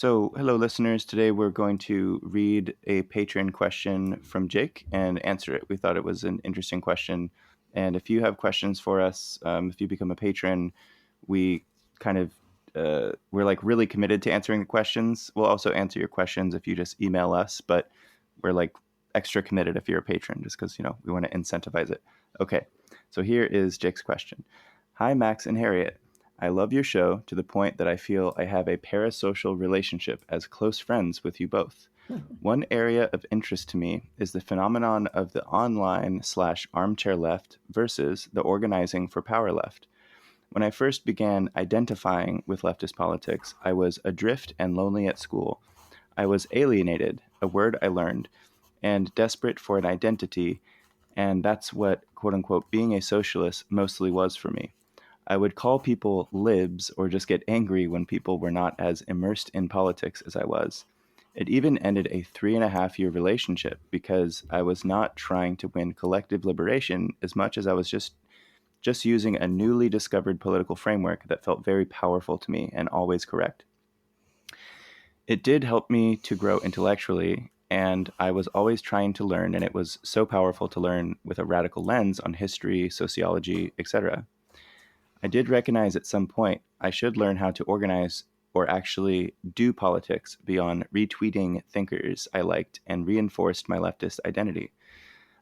So, hello, listeners. Today we're going to read a Patreon question from Jake and answer it. We thought it was an interesting question. And if you have questions for us, if you become a patron, we kind of we're like really committed to answering the questions. We'll also answer your questions if you just email us, but we're like extra committed if you're a patron, just because we want to incentivize it. Okay, so here is Jake's question. Hi, Max and Harriet. I love your show to the point that I feel I have a parasocial relationship as close friends with you both. One area of interest to me is the phenomenon of the online/armchair left versus the organizing for power left. When I first began identifying with leftist politics, I was adrift and lonely at school. I was alienated, a word I learned, and desperate for an identity, and that's what, quote unquote, being a socialist mostly was for me. I would call people libs or just get angry when people were not as immersed in politics as I was. It even ended a 3.5 year relationship because I was not trying to win collective liberation as much as I was just using a newly discovered political framework that felt very powerful to me and always correct. It did help me to grow intellectually, and I was always trying to learn, and it was so powerful to learn with a radical lens on history, sociology, etc. I did recognize at some point I should learn how to organize or actually do politics beyond retweeting thinkers I liked and reinforced my leftist identity.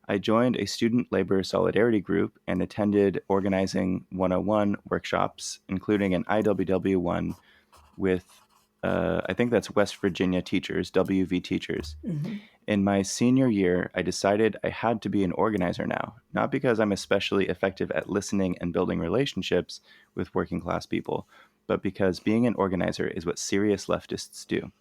I joined a student labor solidarity group and attended Organizing 101 workshops, including an IWW one with, I think that's West Virginia teachers, WV teachers. Mm-hmm. In my senior year, I decided I had to be an organizer now, not because I'm especially effective at listening and building relationships with working class people, but because being an organizer is what serious leftists do.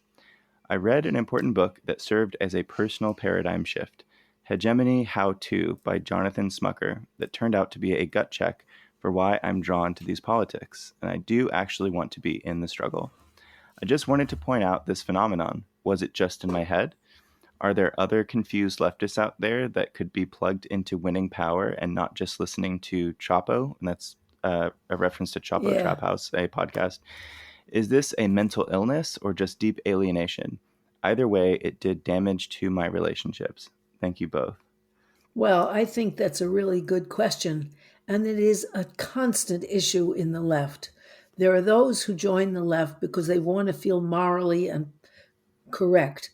I read an important book that served as a personal paradigm shift, Hegemony How To by Jonathan Smucker, that turned out to be a gut check for why I'm drawn to these politics, and I do actually want to be in the struggle. I just wanted to point out this phenomenon. Was it just in my head? Are there other confused leftists out there that could be plugged into winning power and not just listening to Chapo? And that's a reference to Chapo Yeah. Trap House, a podcast. Is this a mental illness or just deep alienation? Either way, it did damage to my relationships. Thank you both. Well, I think that's a really good question. And it is a constant issue in the left. There are those who join the left because they want to feel morally and correct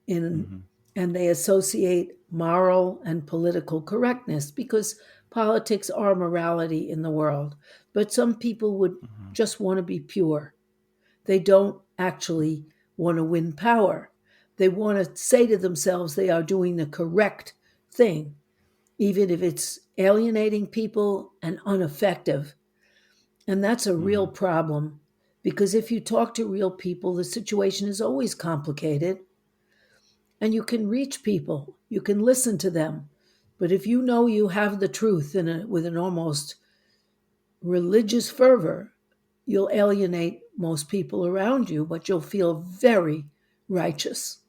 in Mm-hmm. and they associate moral and political correctness because politics are morality in the world. But some people would Mm-hmm. just want to be pure. They don't actually want to win power. They want to say to themselves they are doing the correct thing, even if it's alienating people and ineffective. And that's a real Mm-hmm. problem because if you talk to real people, the situation is always complicated and you can reach people, you can listen to them. But if you know you have the truth with an almost religious fervor, you'll alienate most people around you, but you'll feel very righteous.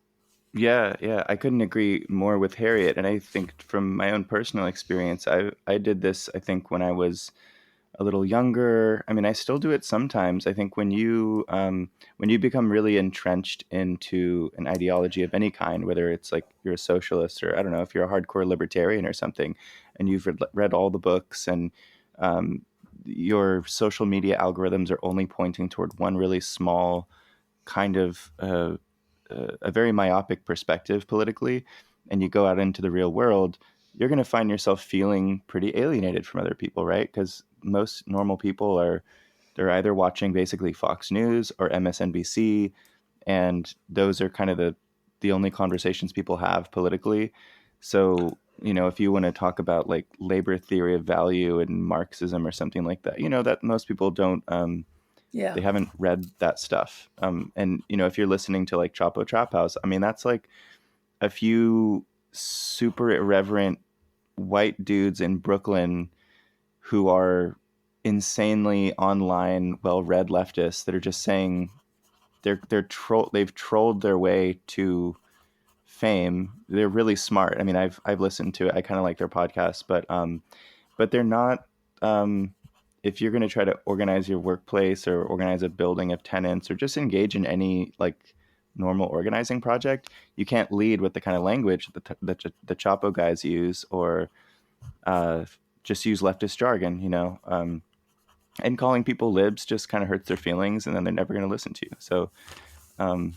Yeah, yeah, I couldn't agree more with Harriet. And I think from my own personal experience, I did this, I think, when I was a little younger. I mean, I still do it sometimes. I think when you become really entrenched into an ideology of any kind, whether it's like you're a socialist or I don't know if you're a hardcore libertarian or something, and you've read all the books and um, your social media algorithms are only pointing toward one really small kind of a very myopic perspective politically, and you go out into the real world, you're going to find yourself feeling pretty alienated from other people, right? Because most normal people they're either watching basically Fox News or MSNBC, and those are kind of the only conversations people have politically. So, if you want to talk about like labor theory of value and Marxism or something like that, that most people don't they Yeah. haven't read that stuff. And if you're listening to like Chapo Trap House, I mean, that's like a few super irreverent white dudes in Brooklyn who are insanely online, well-read leftists that are just saying they've trolled their way to fame. They're really smart. I mean, I've listened to it. I kind of like their podcast, but they're not. Um, if you're going to try to organize your workplace or organize a building of tenants or just engage in any like normal organizing project, you can't lead with the kind of language the Chapo guys use, or uh, just use leftist jargon, and calling people libs just kind of hurts their feelings, and then they're never going to listen to you. So um,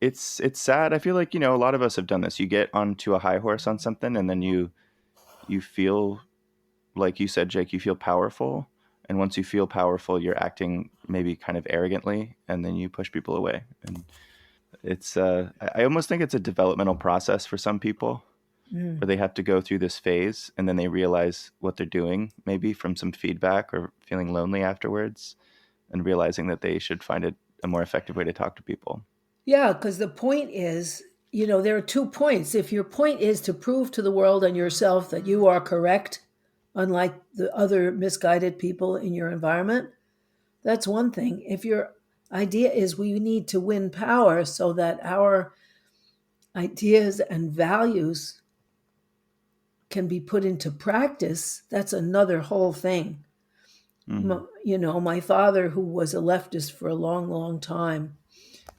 it's sad. I feel like a lot of us have done this. You get onto a high horse on something, and then you feel, like you said, Jake, you feel powerful. And once you feel powerful, you're acting maybe kind of arrogantly, and then you push people away. And I almost think it's a developmental process for some people, where Mm. they have to go through this phase and then they realize what they're doing, maybe from some feedback or feeling lonely afterwards, and realizing that they should find a more effective way to talk to people. Yeah, because the point is, there are 2 points. If your point is to prove to the world and yourself that you are correct, unlike the other misguided people in your environment, that's one thing. If your idea is we need to win power so that our ideas and values can be put into practice, that's another whole thing. Mm-hmm. My father, who was a leftist for a long, long time,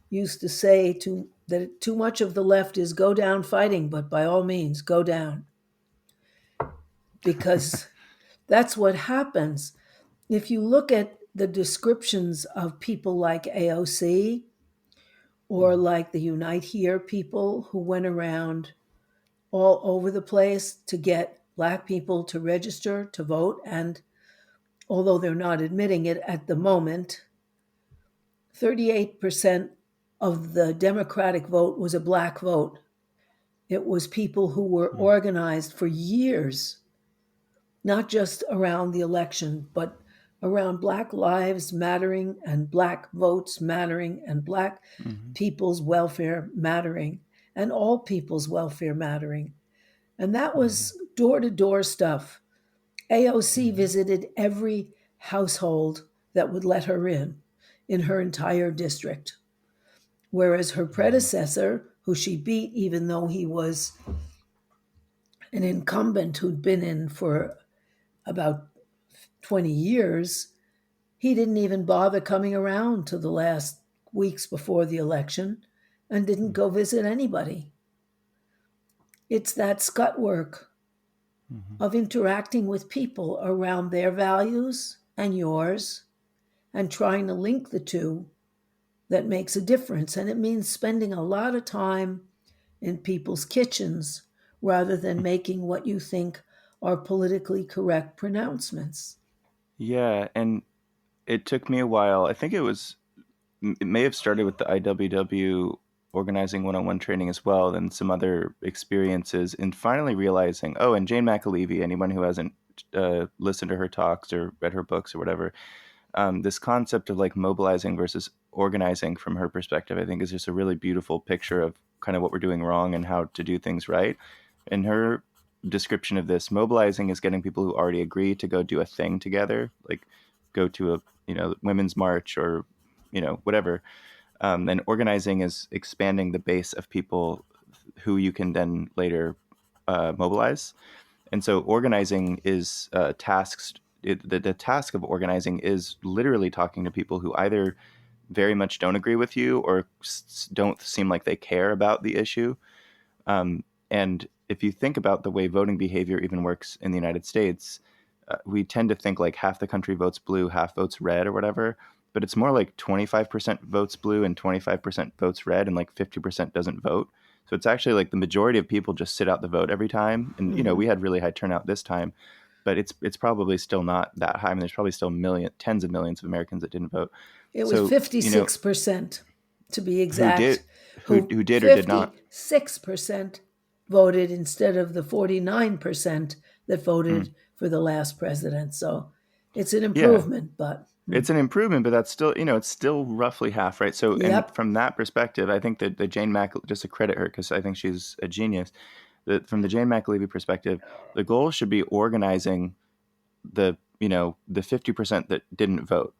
used to say that too much of the left is go down fighting, but by all means, go down, because that's what happens. If you look at the descriptions of people like AOC or like the Unite Here people who went around all over the place to get Black people to register to vote, and although they're not admitting it at the moment, 38% of the Democratic vote was a Black vote. It was people who were organized for years, not just around the election, but around Black lives mattering and Black votes mattering and Black Mm-hmm. people's welfare mattering and all people's welfare mattering. And that Mm-hmm. was door to door stuff. AOC Mm-hmm. visited every household that would let her in her entire district. Whereas her Mm-hmm. predecessor, who she beat, even though he was an incumbent who'd been in for about 20 years, he didn't even bother coming around to the last weeks before the election and didn't go visit anybody. It's that scut work Mm-hmm. of interacting with people around their values and yours and trying to link the two that makes a difference. And it means spending a lot of time in people's kitchens rather than making what you think are politically correct pronouncements. Yeah, and it took me a while. I think it may have started with the IWW organizing one-on-one training as well, then some other experiences, and finally realizing, oh, and Jane McAlevey, anyone who hasn't listened to her talks or read her books or whatever, this concept of like mobilizing versus organizing from her perspective, I think is just a really beautiful picture of kind of what we're doing wrong and how to do things right. In her description of this, mobilizing is getting people who already agree to go do a thing together, like go to a women's march or whatever. And organizing is expanding the base of people who you can then later mobilize. And so organizing is tasks. The task of organizing is literally talking to people who either very much don't agree with you or don't seem like they care about the issue. And if you think about the way voting behavior even works in the United States, we tend to think like half the country votes blue, half votes red, or whatever. But it's more like 25% votes blue and 25% votes red, and like 50% doesn't vote. So it's actually like the majority of people just sit out the vote every time. And we Mhm. had really high turnout this time, but it's probably still not that high. I mean, there's probably still tens of millions of Americans that didn't vote. It was So 56%, to be who did exact, who who did or did not? 56% voted instead of the 49% that Mm. voted for the last president. So it's an Yeah, improvement, but it's an improvement, but that's still, it's still roughly half, right? So, and yep. from that perspective, I think that the Jane Mac, just to credit her, because I think she's a genius, that from the Jane McAlevey perspective, the goal should be organizing the 50% that didn't vote,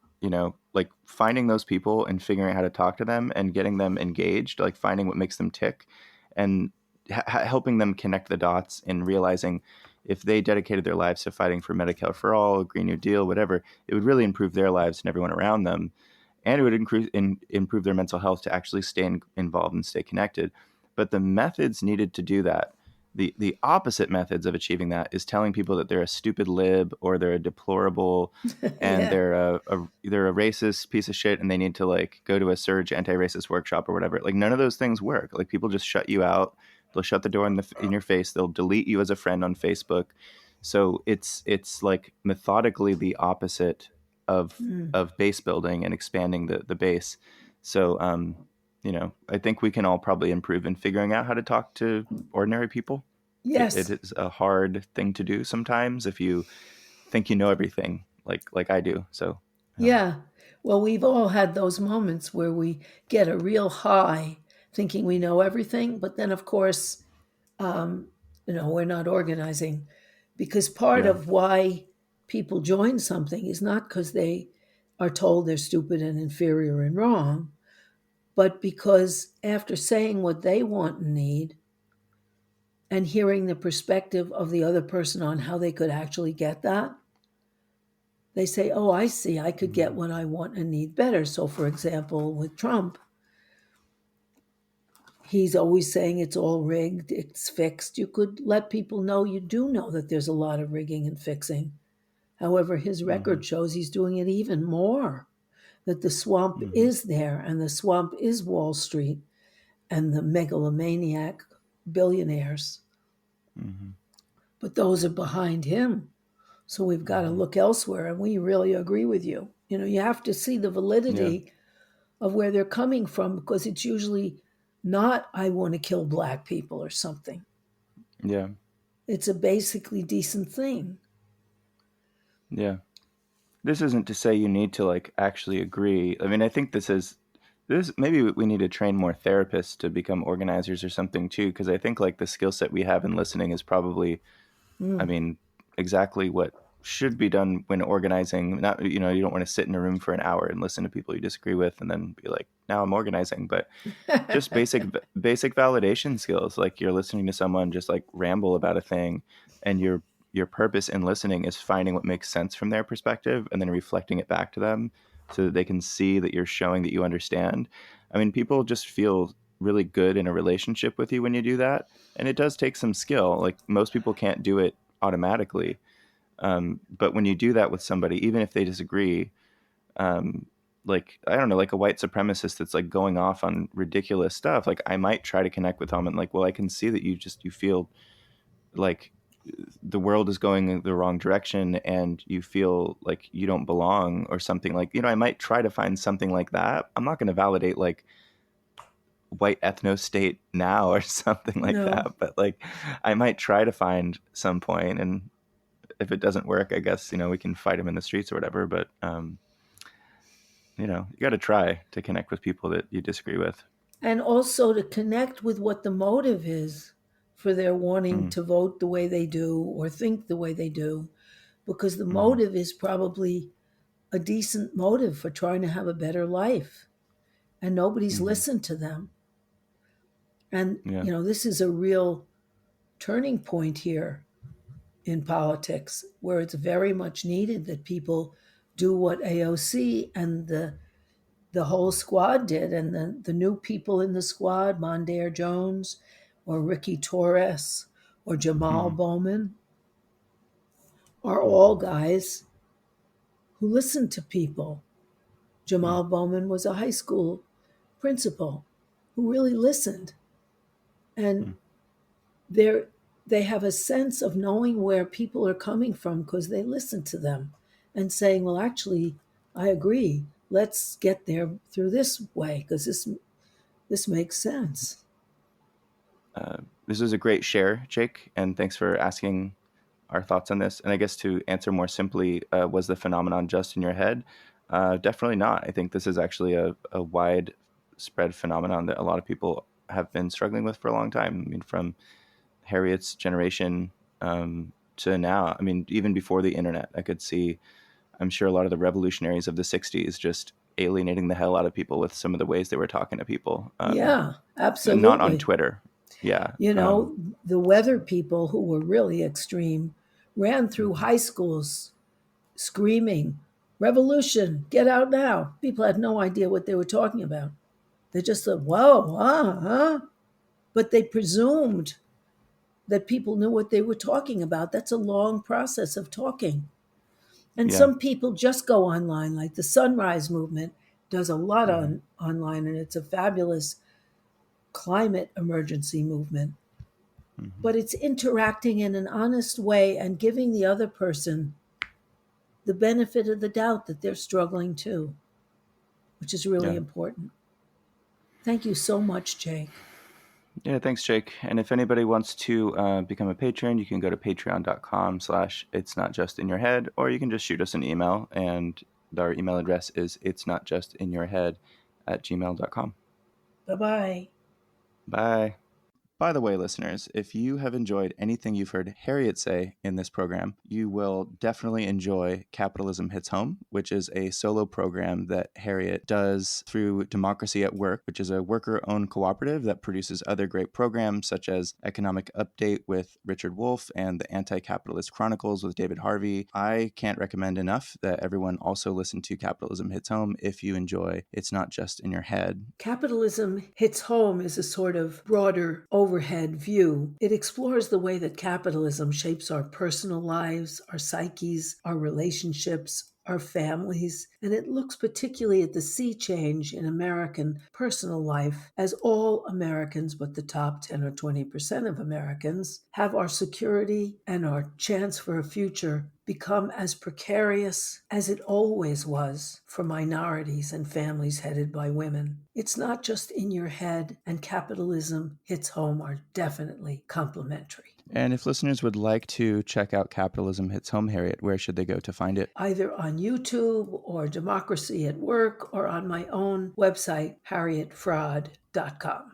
like finding those people and figuring out how to talk to them and getting them engaged, like finding what makes them tick and helping them connect the dots and realizing if they dedicated their lives to fighting for Medicare for all, Green New Deal, whatever, it would really improve their lives and everyone around them, and it would improve their mental health to actually stay involved and stay connected. But the methods needed to do that, the opposite methods of achieving that, is telling people that they're a stupid lib or they're a deplorable and Yeah. they're a racist piece of shit and they need to like go to a surge anti-racist workshop or whatever. Like none of those things work. Like people just shut you out. They'll shut the door in your face. They'll delete you as a friend on Facebook. So it's like methodically the opposite of Mm. of base building and expanding the base. So I think we can all probably improve in figuring out how to talk to ordinary people. It Yes. is a hard thing to do sometimes if you think you know everything, like I do. So, Yeah. Well, we've all had those moments where we get a real high thinking we know everything, but then, of course, um, we're not organizing because part yeah, of why people join something is not because they are told they're stupid and inferior and wrong, but because after saying what they want and need and hearing the perspective of the other person on how they could actually get that, they say, oh, I see, I could get mm-hmm. what I want and need better. So, for example, with Trump, he's always saying it's all rigged, it's fixed. You could let people know you do know that there's a lot of rigging and fixing. However, his Mm-hmm. record shows he's doing it even more, that the swamp Mm-hmm. is there, and the swamp is Wall Street and the megalomaniac billionaires. Mm-hmm. But those are behind him. So we've got to Mm-hmm. look elsewhere. And we really agree with you. You have to see the Yeah, validity of where they're coming from because it's usually not, I want to kill black people or something. yeah, It's a basically decent thing. yeah. This isn't to say you need to like actually agree. I mean, I think this maybe we need to train more therapists to become organizers or something too, because I think like the skill set we have in listening is probably, I Mm. mean, exactly what should be done when organizing. Not, you don't want to sit in a room for an hour and listen to people you disagree with and then be like, now I'm organizing. But just basic validation skills, like you're listening to someone just like ramble about a thing, and your purpose in listening is finding what makes sense from their perspective and then reflecting it back to them so that they can see that you're showing that you understand. I mean, people just feel really good in a relationship with you when you do that, and it does take some skill. Like most people can't do it automatically, but when you do that with somebody, even if they disagree, um, like I don't know, like a white supremacist that's like going off on ridiculous stuff, like I might try to connect with them and like, well, I can see that you feel like the world is going in the wrong direction and you feel like you don't belong or something. Like, I might try to find something like that. I'm not going to validate like white ethno state now or something like No. that, but like I might try to find some point, and if it doesn't work, I guess we can fight them in the streets or whatever. But you got to try to connect with people that you disagree with. And also to connect with what the motive is for their wanting Mm, to vote the way they do or think the way they do, because the mm-hmm, motive is probably a decent motive for trying to have a better life. And nobody's mm-hmm, listened to them. And, yeah, this is a real turning point here in politics where it's very much needed that people do what AOC and the whole squad did, and the new people in the squad, Mondaire Jones or Ricky Torres or Jamal mm-hmm, Bowman, are mm-hmm, all guys who listen to people. mm, Jamal Bowman was a high school principal who really listened, and mm. they're they have a sense of knowing where people are coming from because they listen to them and saying, well, actually, I agree, let's get there through this way because this makes sense. uh, this is a great share, Jake, and thanks for asking our thoughts on this. And I guess to answer more simply, was the phenomenon just in your head? Definitely not. I think this is actually a wide spread phenomenon that a lot of people have been struggling with for a long time. I mean, from Harriet's generation to now. I mean, even before the internet, I could see, I'm sure, a lot of the revolutionaries of the 60s just alienating the hell out of people with some of the ways they were talking to people. Yeah, And not on absolutely. Twitter. Yeah. You know, the weather people who were really extreme ran through Mhm. high schools screaming, "Revolution, get out now." People had no idea what they were talking about. They just thought, whoa, but they presumed that people knew what they were talking about. That's a long process of talking. And Yeah. some people just go online, like the Sunrise Movement does a lot Mhm. online, and it's a fabulous climate emergency movement. Mhm. But it's interacting in an honest way and giving the other person the benefit of the doubt that they're struggling too, which is really Yeah. important. Thank you so much, Jake. Yeah, thanks, Jake. And if anybody wants to become a patron, you can go to patreon.com/it's not just in your head, or you can just shoot us an email. And our email address is it's not just in your head at gmail.com. Bye bye. Bye. By the way, listeners, if you have enjoyed anything you've heard Harriet say in this program, you will definitely enjoy Capitalism Hits Home, which is a solo program that Harriet does through Democracy at Work, which is a worker owned cooperative that produces other great programs such as Economic Update with Richard Wolff and the Anti Capitalist Chronicles with David Harvey. I can't recommend enough that everyone also listen to Capitalism Hits Home if you enjoy It's Not Just in Your Head. Capitalism Hits Home is a sort of broader overhead view. It explores the way that capitalism shapes our personal lives, our psyches, our relationships, our families, and it looks particularly at the sea change in American personal life, as all Americans, but the top 10 or 20% of Americans, have our security and our chance for a future become as precarious as it always was for minorities and families headed by women. It's not just in your head, and Capitalism Hits Home are definitely complementary. And if listeners would like to check out Capitalism Hits Home, Harriet, where should they go to find it? Either on YouTube or Democracy at Work or on my own website, harrietfraud.com.